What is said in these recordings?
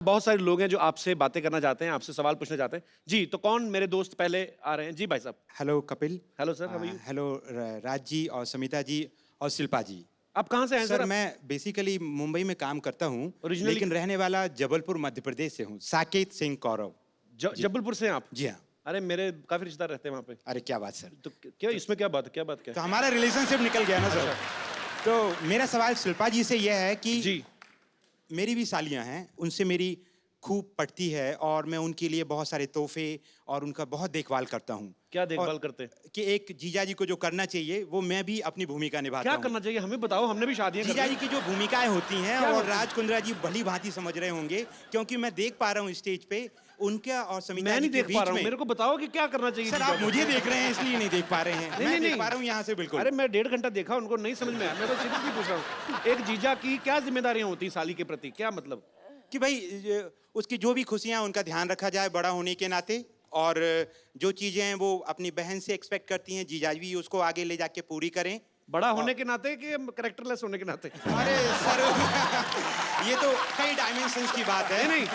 बहुत सारे लोग हैं जो आपसे बातें करना चाहते हैं, आपसे सवाल पूछना चाहते हैं। जी, तो कौन मेरे दोस्त पहले आ रहे हैं? जी भाई साहब। Hello Kapil. Hello sir, how are you? Hello Raj ji और समिता जी और शिल्पा जी। आप कहाँ से हैं सर सर? मैं बेसिकली मुंबई में काम करता हूँ, Originally- लेकिन रहने वाला जबलपुर मध्य प्रदेश से हूँ। साकेत सिंह कौरव। जी। जबलपुर से हैं आप? जी हाँ। अरे मेरे काफी रिश्तेदार रहते हैं वहाँ पे। अरे क्या बात सर। तो क्या इसमें क्या बात है? क्या बात क्या तो है? हमारा रिलेशनशिप निकल गया ना सर। तो मेरा सवाल शिल्पा जी से यह है कि जी, मेरी भी सालियाँ हैं, उनसे मेरी खूब पटती है और मैं उनके लिए बहुत सारे तोहफे और उनका बहुत देखभाल करता हूँ। क्या देखभाल और करते हैं? कि एक जीजा जी को जो करना चाहिए वो मैं भी अपनी भूमिका निभाता क्या हूँ। करना चाहिए हमें बताओ, हमने भी शादियां जीजा करनी जी की जो भूमिकाएं होती हैं क्या और होती हैं? राज कुंद्रा जी भली भांति समझ रहे होंगे, क्योंकि मैं देख पा रहा हूँ स्टेज पे उनका और समिता मैं जी नहीं के देख पा बीच रहा हूँ, में। मेरे को बताओ कि क्या करना चाहिए। सर जीजा आप को? मुझे देख रहे हैं इसलिए नहीं देख पा रहे हैं। नहीं, मैं नहीं, देख नहीं। पा रहा हूँ यहाँ से बिल्कुल। अरे मैं 1.5 घंटा देखा, उनको नहीं समझ में आया। मैं तो सीरियसली पूछ रहा हूँ, एक जीजा की क्या जिम्मेदारियां होती हैं साली के प्रति? क्या मतलब? कि भाई उसकी जो भी खुशियाँ उनका ध्यान रखा जाए बड़ा होने के नाते, और जो चीजें हैं वो अपनी बहन से एक्सपेक्ट करती हैं, जीजा भी उसको आगे ले जाके पूरी करें। बड़ा होने के नाते कि कैरेक्टरलेस होने के नाते? अरे सर ये तो कई डायमेंशंस की बात है। नहीं,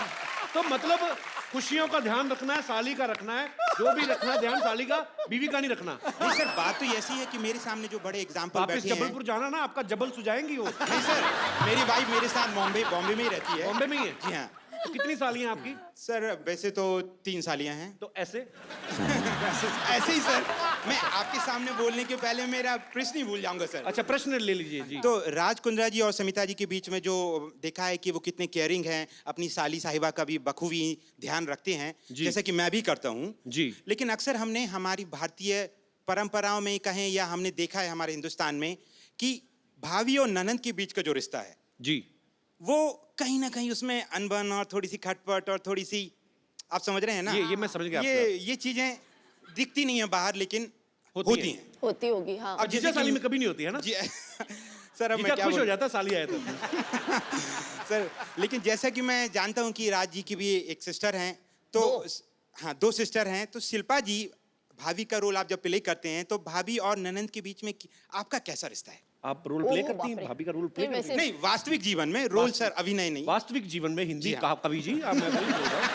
तो मतलब खुशियों का ध्यान रखना है, साली का रखना है, जो भी रखना है ध्यान साली का, बीवी का नहीं रखना। नहीं सर, बात तो ऐसी है कि मेरे सामने जो बड़े एग्जाम्पल वापस बैठे हैं। जबलपुर जाना ना, आपका जबल सुझाएंगी वो। नहीं सर, मेरी वाइफ मेरे साथ बॉम्बे में ही रहती है। बॉम्बे में ही है? जी हाँ। तो कितनी सालियां आपकी? सर वैसे तो 3 सालियां हैं। तो ऐसे ऐसे ही सर, मैं आपके सामने बोलने के पहले मेरा प्रश्न ही भूल जाऊंगा सर। अच्छा, प्रश्न ले लीजिए जी। तो राज कुंद्रा जी और समिता जी के बीच में जो देखा है कि वो कितने केयरिंग हैं, अपनी साली साहिबा का भी बखूबी ध्यान रखते हैं, जैसे कि मैं भी करता हूँ जी। लेकिन अक्सर हमने हमारी भारतीय परंपराओं में कहें या हमने देखा है हमारे हिंदुस्तान में कि भाभी और ननंद के बीच का जो रिश्ता है जी, वो कहीं ना कहीं उसमें अनबन और थोड़ी सी खटपट और थोड़ी सी, आप समझ रहे हैं ना। ये मैं समझ गया ये चीजें दिखती नहीं है बाहर, लेकिन होती हैं। होती होगी हाँ। अब जीजा साली में कभी नहीं होती है ना? जी सर अब मैं जीजा क्या खुश हो बोलूं? जाता है साली आए तो। सर लेकिन जैसा कि मैं जानता हूं कि राज जी की भी एक सिस्टर हैं, तो हाँ 2 सिस्टर हैं, तो शिल्पा जी भाभी का रोल आप जब प्ले करते हैं तो भाभी और ननंद के बीच में आपका कैसा रिश्ता है? आप रोल प्ले ओह, करती बाप हैं? रे। भाभी का रोल प्ले नहीं, करती हैं? नहीं वास्तविक जीवन में रोल सर, अभिनय नहीं। वास्तविक जीवन में हिंदी जी हाँ। कहा कवि जी, आप मैं वही बोल रहा हूं।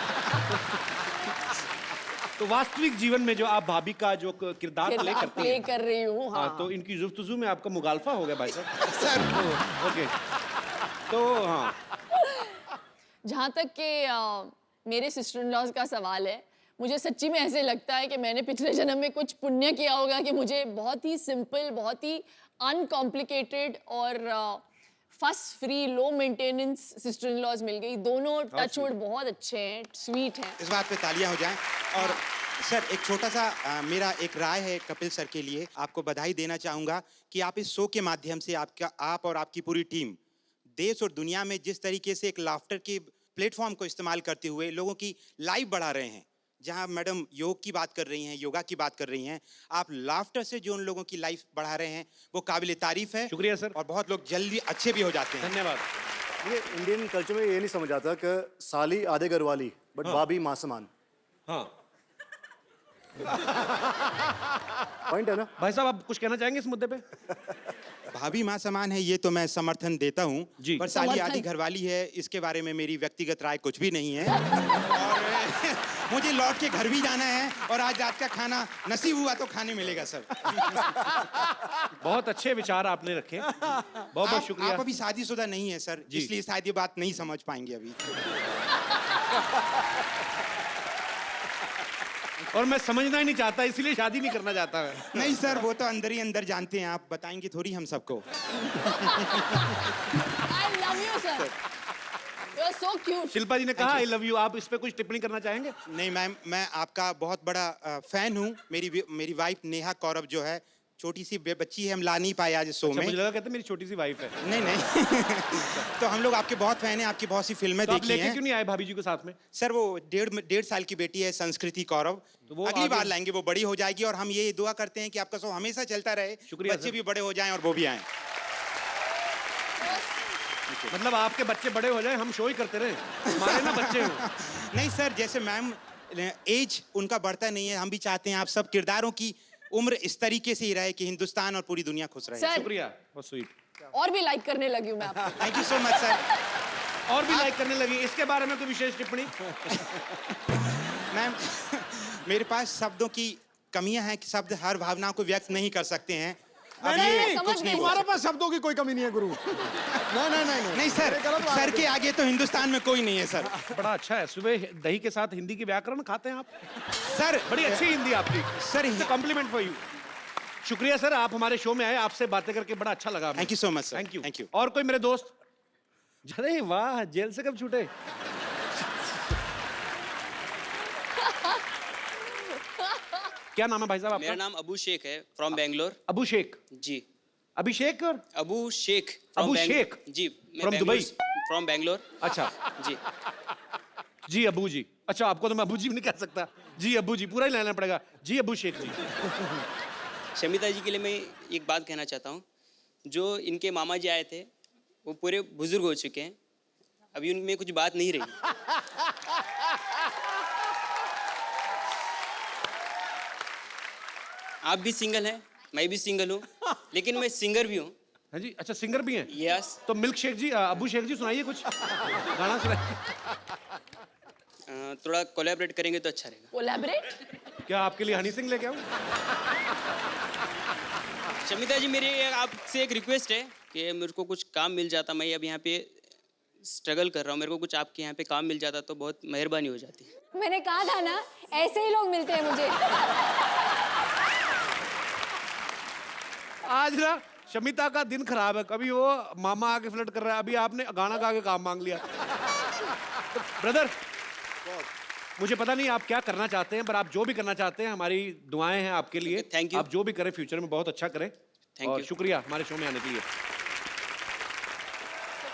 तो वास्तविक जीवन में जो आप भाभी का जो किरदार प्ले करती प्ले हैं, कर रही हूँ हाँ। तो इनकी गुफ्तगू में आपका मुगालफा हो गया भाई साहब। सर ओके, तो हाँ, जहाँ तक कि मेरे सिस्टर इन लॉज का सवाल है, मुझे सच्ची में ऐसे लगता है कि मैंने पिछले जन्म में कुछ पुण्य किया होगा कि मुझे बहुत ही सिंपल, बहुत ही अनकॉम्प्लिकेटेड और fuss free, low maintenance sister in laws मिल गई। दोनों टचवुड बहुत अच्छे हैं, स्वीट हैं। इस बात पे तालियां हो जाएं। और सर एक छोटा सा मेरा एक राय है कपिल सर के लिए, आपको बधाई देना चाहूंगा कि आप इस शो के माध्यम से आप और आपकी पूरी टीम देश और दुनिया में जिस तरीके से एक लाफ्टर के प्लेटफॉर्म को इस्तेमाल करते हुए लोगों की लाइफ बढ़ा रहे हैं। जहां मैडम योग की बात कर रही हैं, योगा की बात कर रही हैं, आप लाफ्टर से जो उन लोगों की लाइफ बढ़ा रहे हैं वो काबिल तारीफ है। शुक्रिया सर। और बहुत लोग जल्दी अच्छे भी हो जाते हैं। धन्यवाद। ये इंडियन कल्चर में ये नहीं समझ आता कि साली आधे घर वाली बट भाभी माँ समान। हाँ पॉइंट है ना? भाई साहब, आप कुछ कहना चाहेंगे इस मुद्दे पे? भाभी माँ समान है ये तो मैं समर्थन देता हूँ, जी। पर साली समर्थन। आधी घरवाली है इसके बारे में मेरी व्यक्तिगत राय कुछ भी नहीं है। और मुझे लौट के घर भी जाना है और आज रात का खाना नसीब हुआ तो खाने मिलेगा सर। बहुत अच्छे विचार आपने रखे, बहुत बहुत शुक्रिया। आप अभी शादीशुदा नहीं है सर, जी। इसलिए शायद ये बात नहीं समझ पाएंगे अभी। और मैं समझना ही नहीं चाहता, इसीलिए शादी नहीं करना चाहता मैं। नहीं सर, वो तो अंदर ही अंदर जानते हैं, आप बताएंगे थोड़ी हम सबको। I love you sir. You are so cute. Shilpa जी ने कहा आई लव यू, आप इस पे कुछ टिप्पणी करना चाहेंगे? नहीं मैम, मैं आपका बहुत बड़ा फैन हूँ। मेरी वाइफ नेहा कौरव जो है, छोटी सी बच्ची है, हम ला नहीं पाए आज इस शो अच्छा, में। मुझे लगा कहते मेरी छोटी सी वाइफ है। नहीं नहीं तो हम लोग आपके बहुत फैन हैं, आपकी बहुत सी फिल्में तो आप देखी लेके हैं। क्यों नहीं आए भाभी जी को साथ में? सर वो 1.5 साल की बेटी है संस्कृति कौरव, तो वो अगली आगे- बार लाएंगे, वो बड़ी हो जाएगी और हम ये दुआ करते हैं कि आपका शो हमेशा चलता रहे, शुक्रिया बच्चे सर। भी बड़े हो जाएं और वो भी आएं। मतलब आपके बच्चे बड़े हो जाए, हम शो ही करते रहे, हमारे ना बच्चे हो। नहीं सर, जैसे मैम एज उनका बढ़ता नहीं है, हम भी चाहते हैं आप सब किरदारों की उम्र इस तरीके से ही रहे कि हिंदुस्तान और पूरी दुनिया खुश रहे। सर शुक्रिया, बहुत स्वीट। और भी लाइक करने लगी हूँ मैं आपको। Thank you so much sir. और भी लाइक करने लगी। इसके बारे में कोई विशेष टिप्पणी? मैम मेरे पास शब्दों की कमियां हैं कि शब्द हर भावना को व्यक्त नहीं कर सकते हैं। अब नहीं, ये नहीं, समझ कुछ नहीं गई। बोल तुम्हारे पास शब्दों की कोई कमी नहीं है गुरु। नहीं नहीं सर, ये गलत बात सर है। के आगे तो हिंदुस्तान में कोई नहीं है सर। बड़ा अच्छा है, सुबह दही के साथ हिंदी की व्याकरण खाते हैं आप। सर बड़ी अच्छी हिंदी आपकी सर, कॉम्प्लीमेंट फॉर यू। शुक्रिया सर, आप हमारे शो में आए, आपसे बातें करके बड़ा अच्छा लगा। Thank you so much sir. Thank you. Thank you. और कोई मेरे दोस्त? अरे वाह, जेल से कब छूटे? क्या नाम है भाई साहब मेरा आपका? नाम अबू शेख है, फ्रॉम बेंगलोर। अबू शेख। जी, अभिषेक और अबू शेख अबू शेख? जी, From दुबई? फ्रॉम बेंगलोर। अच्छा जी, जी अबू जी। अच्छा, आपको तो मैं अबू जी भी नहीं कह सकता। जी अबू जी पूरा ही लेना पड़ेगा। जी अबू शेख जी। शमिता जी के लिए मैं एक बात कहना चाहता हूँ। जो इनके मामा जी आए थे वो पूरे बुजुर्ग हो चुके हैं, अभी उनमें कुछ बात नहीं रही। आप भी सिंगल हैं, मैं भी सिंगल हूँ, लेकिन मैं सिंगर भी हूँ। हाँ जी, अच्छा सिंगर भी हैं? यस। तो मिल्क शेख जी, अबू शेख जी सुनाइए कुछ गाना सुनाइए। थोड़ा कोलैबोरेट करेंगे तो अच्छा रहेगा। कोलैबोरेट? क्या आपके लिए हनी सिंह लेके आऊं? शमिता जी, मेरी आपसे एक रिक्वेस्ट है कि मेरे को कुछ काम मिल जाता। मैं अब यहाँ पे स्ट्रगल कर रहा हूँ, मेरे को कुछ आपके यहाँ पे काम मिल जाता तो बहुत मेहरबानी हो जाती। मैंने कहा था ना, ऐसे ही लोग मिलते हैं मुझे। आज ना शमिता का दिन खराब है, कभी वो मामा आके फ्लर्ट कर रहा है, अभी आपने गाना गा के काम मांग लिया। तो ब्रदर, मुझे पता नहीं आप क्या करना चाहते हैं, पर आप जो भी करना चाहते हैं हमारी दुआएं हैं आपके लिए। Okay, thank you. आप जो भी करें फ्यूचर में बहुत अच्छा करें। Thank और you. शुक्रिया हमारे शो में आने के लिए।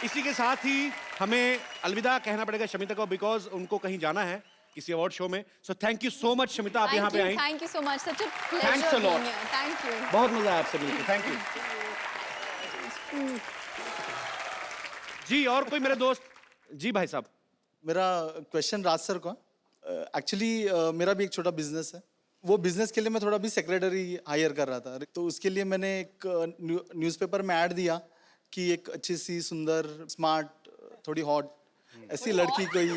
इसी के साथ ही हमें अलविदा कहना पड़ेगा शमिता को, बिकॉज उनको कहीं जाना है किसी अवार्ड शो में। So thank you so much Shamita, आप यहाँ पे आई। Thank you so much, such a Thanks a pleasure lot. Being here. Thank you. बहुत मजा आया आपसे मिलकर, थैंक यू जी। और कोई मेरे दोस्त? जी भाई साहब। मेरा क्वेश्चन राज सर को। एक्चुअली मेरा भी एक छोटा बिजनेस है। वो बिजनेस के लिए मैं थोड़ा भी सेक्रेटरी हायर कर रहा था, तो उसके लिए मैंने एक न्यूज़पेपर में ऐड दिया कि एक अच्छी सी सुंदर स्मार्ट थोड़ी हॉट ऐसी लड़की कोई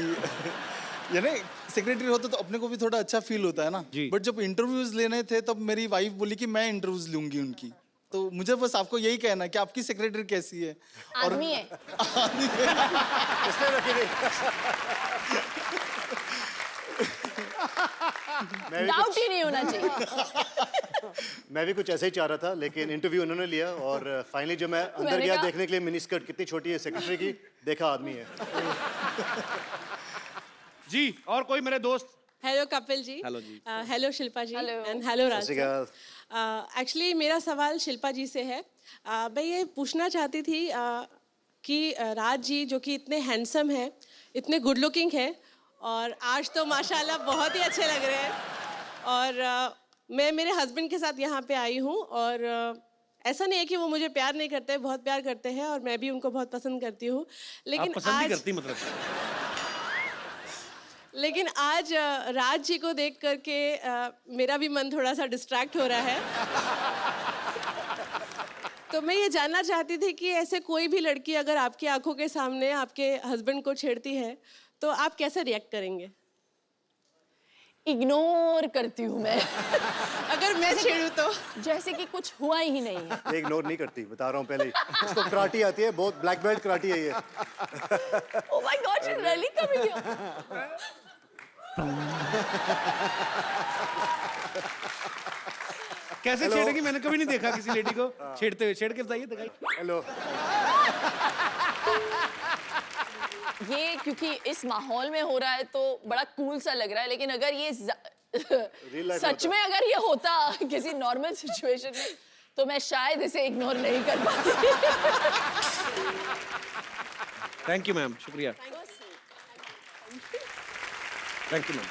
यानी सेक्रेटरी होता तो अपने को भी थोड़ा अच्छा फील होता है ना। जी। बट जब इंटरव्यूज लेने थे तब मेरी वाइफ बोली कि मैं इंटरव्यूज लूंगी उनकी। तो मुझे बस आपको यही कहना है कि आपकी सेक्रेटरी कैसी है? आदमी है। किसने रखी थी? डाउट ही नहीं होना चाहिए। मैं भी कुछ ऐसे ही चाह रहा था, लेकिन इंटरव्यू उन्होंने लिया और फाइनली जब मैं अंदर मैंने गया कहा- देखने के लिए मिनी स्कर्ट कितनी छोटी है सेक्रेटरी की, देखा आदमी है। जी और कोई मेरे दोस्त? हेलो कपिल जी। हेलो जी। Hello Shilpa ji. Hello. And hello Raj सत श्री अकाल। एक्चुअली मेरा सवाल शिल्पा जी से है। मैं ये पूछना चाहती थी कि राज जी जो कि इतने हैंडसम हैं, इतने गुड लुकिंग हैं और आज तो माशाल्लाह बहुत ही अच्छे लग रहे हैं। और मैं मेरे हस्बैंड के साथ यहाँ पे आई हूँ और ऐसा नहीं है कि वो मुझे प्यार नहीं करते, बहुत प्यार करते हैं और मैं भी उनको बहुत पसंद करती हूँ। आप पसंद भी करती मतलब? लेकिन आज राज जी को देख करके मेरा भी मन थोड़ा सा डिस्ट्रैक्ट हो रहा है। तो मैं ये जानना चाहती थी कि ऐसे कोई भी लड़की अगर आपकी आंखों के सामने आपके हस्बैंड को छेड़ती है तो आप कैसे रिएक्ट करेंगे? इग्नोर करती हूँ मैं। अगर मैं छेड़ूं तो? जैसे कि कुछ हुआ ही नहीं है। ये इग्नोर नहीं करती, बता रहा हूँ पहले ही। इसको कराटी आती है, बहुत ब्लैक बेल्ट कराटी है ये। Oh my God, she's really coming here. कैसे छेड़ेगी? मैंने कभी नहीं देखा किसी लेडी को छेड़ते हुए। छेड़ के बताइए, दिखाइए। हेलो। ये क्योंकि इस माहौल में हो रहा है तो बड़ा कूल सा लग रहा है, लेकिन अगर ये life सच में अगर ये होता किसी नॉर्मल सिचुएशन में तो मैं शायद इसे इग्नोर नहीं कर पाती। थैंक यू मैम, शुक्रिया। Thank you ma'am.